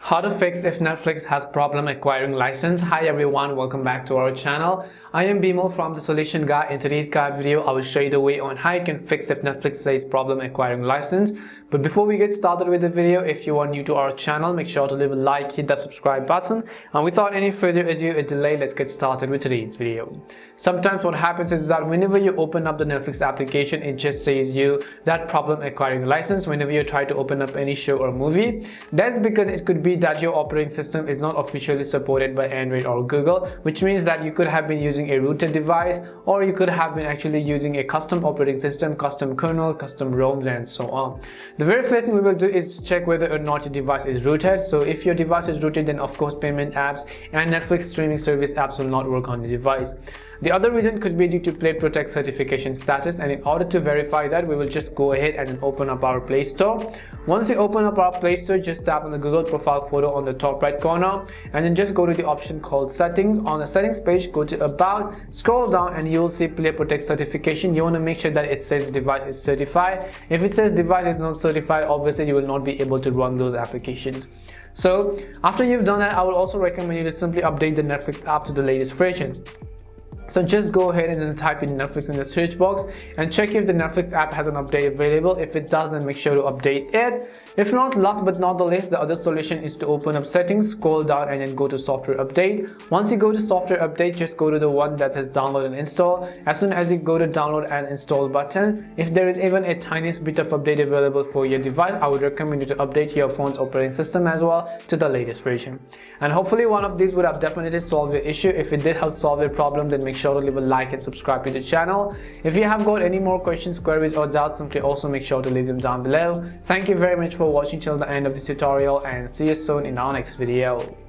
How to fix if Netflix has problem acquiring license. Hi everyone, welcome back to our channel. I am Bimal from The Solution Guy. In today's guide video, I will show you the way on how you can fix if Netflix says problem acquiring license. But before we get started with the video, if you are new to our channel, make sure to leave a like, hit that subscribe button. And without any further ado, let's get started with today's video. Sometimes what happens is that whenever you open up the Netflix application, it just says you that problem acquiring license whenever you try to open up any show or movie. That's because it could be that your operating system is not officially supported by Android or Google, which means that you could have been using a rooted device, or you could have been actually using a custom operating system, custom kernel, custom ROMs, and so on. The very first thing we will do is check whether or not your device is rooted. So if your device is rooted, then of course payment apps and Netflix streaming service apps will not work on the device. The other reason could be due to Play Protect certification status, and in order to verify that, we will just go ahead and open up our Play Store. Once you open up our Play Store, just tap on the Google profile photo on the top right corner and then just go to the option called Settings. On the settings page, go to About, scroll down and you will see Play Protect certification. You want to make sure that it says device is certified. If it says device is not certified, obviously you will not be able to run those applications. So after you've done that, I will also recommend you to simply update the Netflix app to the latest version. So just go ahead and then type in Netflix in the search box and check if the Netflix app has an update available. If it does, then make sure to update it. If not, last but not the least, the other solution is to open up settings, scroll down and then go to software update. Once you go to software update, just go to the one that says download and install. As soon as you go to download and install button, if there is even a tiniest bit of update available for your device, I would recommend you to update your phone's operating system as well to the latest version. And hopefully one of these would have definitely solved your issue. If it did help solve your problem, then make sure to leave a like and subscribe to the channel. If you have got any more questions, queries or doubts, simply also make sure to leave them down below. Thank you very much for watching till the end of this tutorial, and see you soon in our next video.